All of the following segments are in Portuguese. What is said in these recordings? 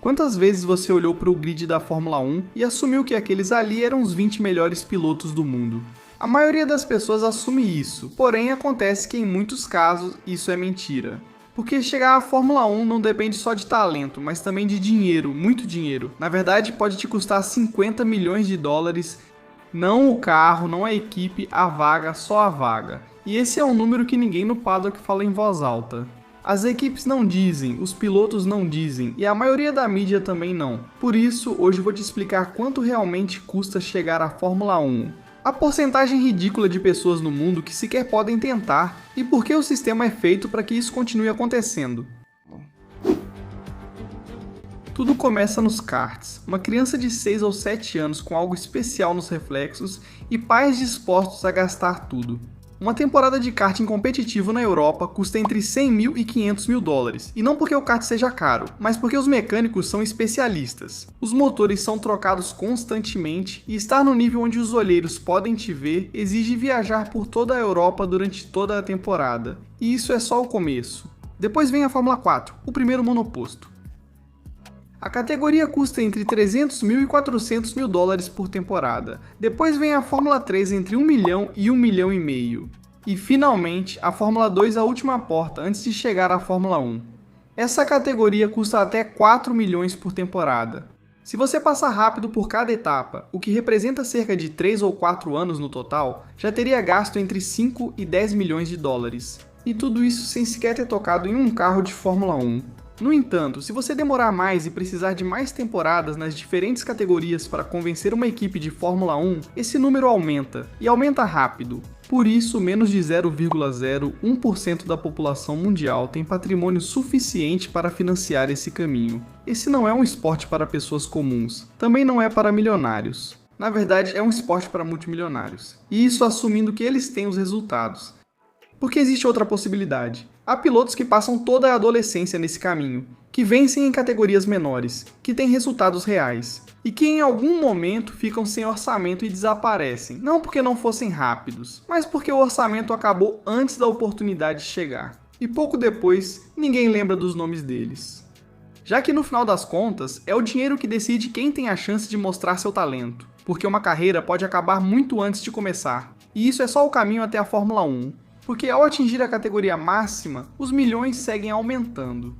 Quantas vezes você olhou para o grid da Fórmula 1 e assumiu que aqueles ali eram os 20 melhores pilotos do mundo? A maioria das pessoas assume isso, porém acontece que em muitos casos isso é mentira. Porque chegar à Fórmula 1 não depende só de talento, mas também de dinheiro, muito dinheiro. Na verdade, pode te custar 50 milhões de dólares, não o carro, não a equipe, a vaga, só a vaga. E esse é um número que ninguém no paddock fala em voz alta. As equipes não dizem, os pilotos não dizem e a maioria da mídia também não. Por isso, hoje eu vou te explicar quanto realmente custa chegar à Fórmula 1. A porcentagem ridícula de pessoas no mundo que sequer podem tentar e por que o sistema é feito para que isso continue acontecendo. Tudo começa nos karts, uma criança de 6 ou 7 anos com algo especial nos reflexos e pais dispostos a gastar tudo. Uma temporada de karting competitivo na Europa custa entre 100 mil e 500 mil dólares, e não porque o kart seja caro, mas porque os mecânicos são especialistas. Os motores são trocados constantemente e estar no nível onde os olheiros podem te ver exige viajar por toda a Europa durante toda a temporada. E isso é só o começo. Depois vem a Fórmula 4, o primeiro monoposto. A categoria custa entre 300 mil e 400 mil dólares por temporada. Depois vem a Fórmula 3 entre 1 milhão e 1 milhão e meio. E finalmente, a Fórmula 2 a última porta antes de chegar à Fórmula 1. Essa categoria custa até 4 milhões por temporada. Se você passar rápido por cada etapa, o que representa cerca de 3 ou 4 anos no total, já teria gasto entre 5 e 10 milhões de dólares. E tudo isso sem sequer ter tocado em um carro de Fórmula 1. No entanto, se você demorar mais e precisar de mais temporadas nas diferentes categorias para convencer uma equipe de Fórmula 1, esse número aumenta, e aumenta rápido. Por isso, menos de 0,01% da população mundial tem patrimônio suficiente para financiar esse caminho. Esse não é um esporte para pessoas comuns, também não é para milionários. Na verdade, é um esporte para multimilionários. E isso assumindo que eles têm os resultados. Porque existe outra possibilidade. Há pilotos que passam toda a adolescência nesse caminho, que vencem em categorias menores, que têm resultados reais, e que em algum momento ficam sem orçamento e desaparecem, não porque não fossem rápidos, mas porque o orçamento acabou antes da oportunidade chegar. E pouco depois, ninguém lembra dos nomes deles. Já que no final das contas, é o dinheiro que decide quem tem a chance de mostrar seu talento, porque uma carreira pode acabar muito antes de começar, e isso é só o caminho até a Fórmula 1. Porque ao atingir a categoria máxima, os milhões seguem aumentando.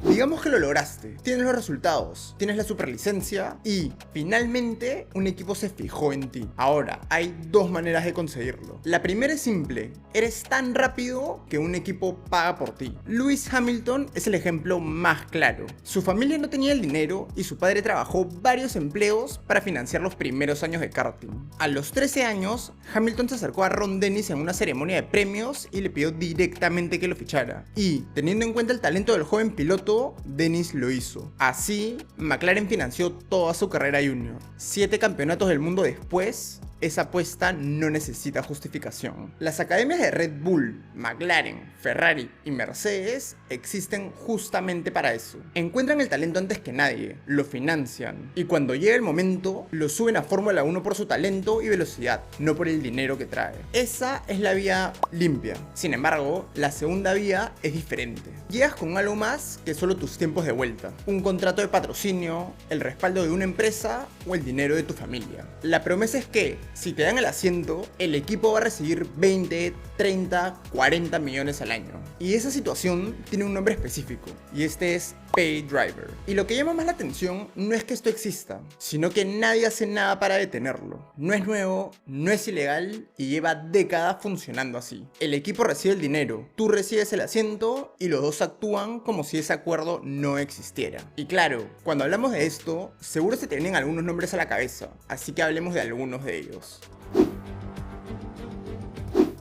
Digamos que lo lograste, tienes los resultados, tienes la superlicencia y, finalmente, un equipo se fijó en ti. Ahora, hay dos maneras de conseguirlo. La primera es simple, eres tan rápido que un equipo paga por ti. Lewis Hamilton es el ejemplo más claro. Su familia no tenía el dinero y su padre trabajó varios empleos para financiar los primeros años de karting. A los 13 años, Hamilton se acercó a Ron Dennis en una ceremonia de premios y le pidió directamente que lo fichara. Y, teniendo en cuenta el talento del joven piloto, Dennis lo hizo. Así, McLaren financió toda su carrera junior. 7 campeonatos del mundo después, esa apuesta no necesita justificación. Las academias de Red Bull, McLaren, Ferrari y Mercedes existen justamente para eso. Encuentran el talento antes que nadie, lo financian y cuando llega el momento, lo suben a Fórmula 1 por su talento y velocidad, no por el dinero que trae. Esa es la vía limpia. Sin embargo, la segunda vía es diferente. Llegas con algo más que solo tus tiempos de vuelta. Un contrato de patrocinio, el respaldo de una empresa o el dinero de tu familia. La promesa es que, si te dan el asiento, el equipo va a recibir 20, 30, 40 millones al año. Y esa situación tiene un nombre específico, y este es Pay Driver. Y lo que llama más la atención no es que esto exista, sino que nadie hace nada para detenerlo. No es nuevo, no es ilegal y lleva décadas funcionando así. El equipo recibe el dinero, tú recibes el asiento y los dos actúan como si ese acuerdo no existiera. Y claro, cuando hablamos de esto, seguro se te vienen algunos nombres a la cabeza, así que hablemos de algunos de ellos.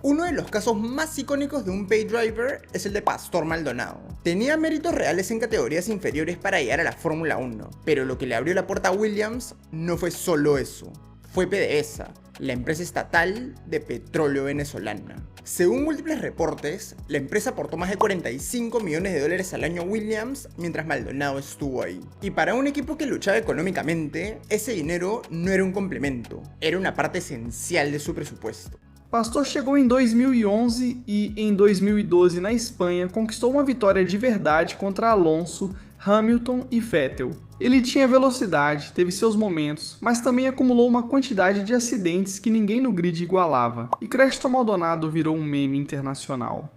Uno de los casos más icónicos de un pay driver es el de Pastor Maldonado. Tenía méritos reales en categorías inferiores para llegar a la Fórmula 1, pero lo que le abrió la puerta a Williams no fue solo eso, fue PDVSA, la empresa estatal de petróleo venezolana. Según múltiples reportes, la empresa aportó más de 45 millones de dólares al año a Williams mientras Maldonado estuvo ahí. Y para un equipo que luchaba económicamente, ese dinero no era un complemento, era una parte esencial de su presupuesto. Pastor chegou em 2011 e, em 2012, na Espanha, conquistou uma vitória de verdade contra Alonso, Hamilton e Vettel. Ele tinha velocidade, teve seus momentos, mas também acumulou uma quantidade de acidentes que ninguém no grid igualava, e Creston Maldonado virou um meme internacional.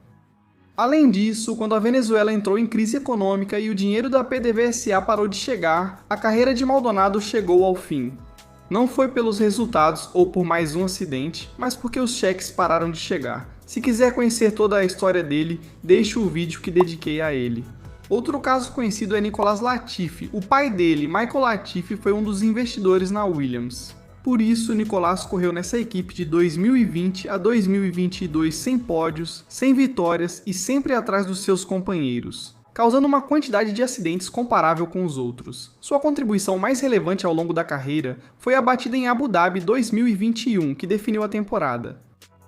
Além disso, quando a Venezuela entrou em crise econômica e o dinheiro da PDVSA parou de chegar, a carreira de Maldonado chegou ao fim. Não foi pelos resultados ou por mais um acidente, mas porque os cheques pararam de chegar. Se quiser conhecer toda a história dele, deixe o vídeo que dediquei a ele. Outro caso conhecido é Nicolas Latifi. O pai dele, Michael Latifi, foi um dos investidores na Williams. Por isso, Nicolas correu nessa equipe de 2020 a 2022 sem pódios, sem vitórias e sempre atrás dos seus companheiros, causando uma quantidade de acidentes comparável com os outros. Sua contribuição mais relevante ao longo da carreira foi a batida em Abu Dhabi 2021, que definiu a temporada.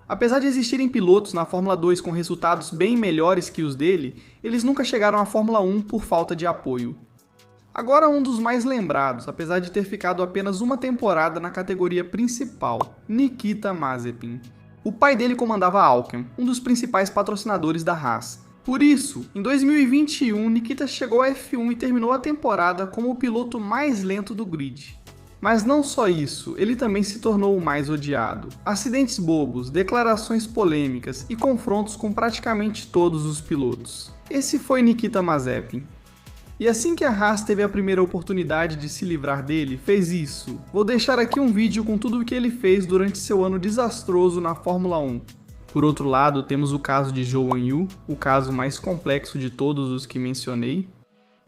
Apesar de existirem pilotos na Fórmula 2 com resultados bem melhores que os dele, eles nunca chegaram à Fórmula 1 por falta de apoio. Agora um dos mais lembrados, apesar de ter ficado apenas uma temporada na categoria principal, Nikita Mazepin. O pai dele comandava a Alkem, um dos principais patrocinadores da Haas. Por isso, em 2021, Nikita chegou à F1 e terminou a temporada como o piloto mais lento do grid. Mas não só isso, ele também se tornou o mais odiado. Acidentes bobos, declarações polêmicas e confrontos com praticamente todos os pilotos. Esse foi Nikita Mazepin. E assim que a Haas teve a primeira oportunidade de se livrar dele, fez isso. Vou deixar aqui um vídeo com tudo o que ele fez durante seu ano desastroso na Fórmula 1. Por outro lado, temos o caso de Zhou Guanyu, o caso mais complexo de todos os que mencionei.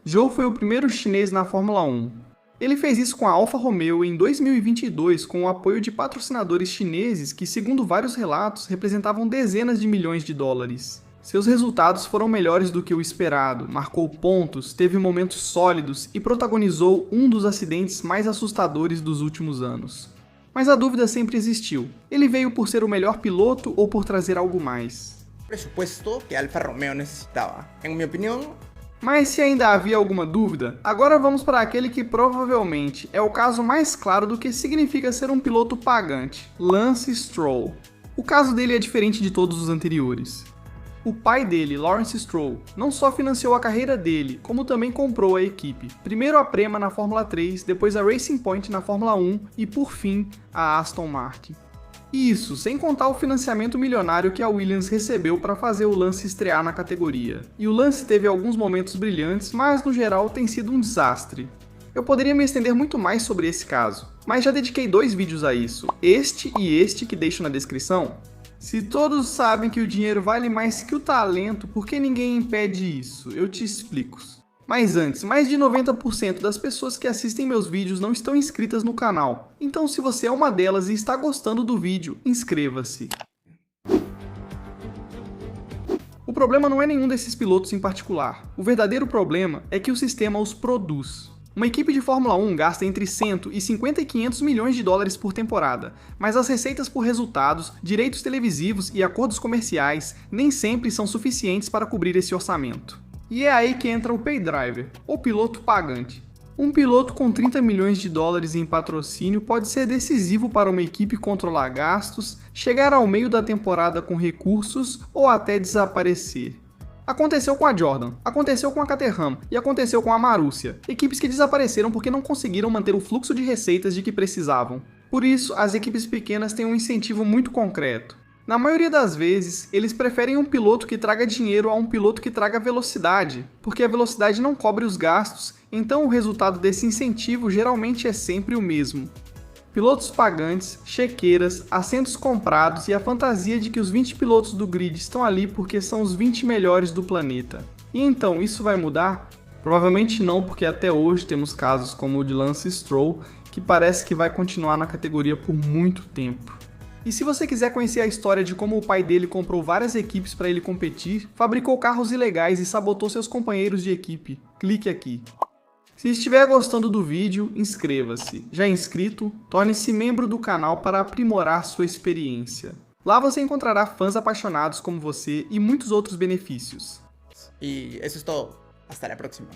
Zhou foi o primeiro chinês na Fórmula 1. Ele fez isso com a Alfa Romeo em 2022 com o apoio de patrocinadores chineses que, segundo vários relatos, representavam dezenas de milhões de dólares. Seus resultados foram melhores do que o esperado, marcou pontos, teve momentos sólidos e protagonizou um dos acidentes mais assustadores dos últimos anos. Mas a dúvida sempre existiu. Ele veio por ser o melhor piloto ou por trazer algo mais? Presupuesto que Alfa Romeo necesitaba. En mi opinión. Mas se ainda havia alguma dúvida, agora vamos para aquele que provavelmente é o caso mais claro do que significa ser um piloto pagante, Lance Stroll. O caso dele é diferente de todos os anteriores. O pai dele, Lawrence Stroll, não só financiou a carreira dele, como também comprou a equipe. Primeiro a Prema na Fórmula 3, depois a Racing Point na Fórmula 1 e, por fim, a Aston Martin. Isso, sem contar o financiamento milionário que a Williams recebeu para fazer o Lance estrear na categoria. E o Lance teve alguns momentos brilhantes, mas no geral tem sido um desastre. Eu poderia me estender muito mais sobre esse caso, mas já dediquei 2 vídeos a isso, este e este que deixo na descrição. Se todos sabem que o dinheiro vale mais que o talento, por que ninguém impede isso? Eu te explico. Mas antes, mais de 90% das pessoas que assistem meus vídeos não estão inscritas no canal. Então se você é uma delas e está gostando do vídeo, inscreva-se. O problema não é nenhum desses pilotos em particular. O verdadeiro problema é que o sistema os produz. Uma equipe de Fórmula 1 gasta entre 150 e 500 milhões de dólares por temporada, mas as receitas por resultados, direitos televisivos e acordos comerciais nem sempre são suficientes para cobrir esse orçamento. E é aí que entra o pay driver, ou piloto pagante. Um piloto com 30 milhões de dólares em patrocínio pode ser decisivo para uma equipe controlar gastos, chegar ao meio da temporada com recursos ou até desaparecer. Aconteceu com a Jordan, aconteceu com a Caterham e aconteceu com a Marussia, equipes que desapareceram porque não conseguiram manter o fluxo de receitas de que precisavam. Por isso, as equipes pequenas têm um incentivo muito concreto. Na maioria das vezes, eles preferem um piloto que traga dinheiro a um piloto que traga velocidade, porque a velocidade não cobre os gastos, então o resultado desse incentivo geralmente é sempre o mesmo. Pilotos pagantes, chequeiras, assentos comprados e a fantasia de que os 20 pilotos do grid estão ali porque são os 20 melhores do planeta. E então, isso vai mudar? Provavelmente não, porque até hoje temos casos como o de Lance Stroll, que parece que vai continuar na categoria por muito tempo. E se você quiser conhecer a história de como o pai dele comprou várias equipes para ele competir, fabricou carros ilegais e sabotou seus companheiros de equipe, clique aqui. Se estiver gostando do vídeo, inscreva-se. Já inscrito, torne-se membro do canal para aprimorar sua experiência. Lá você encontrará fãs apaixonados como você e muitos outros benefícios. Y eso es todo. Hasta la próxima.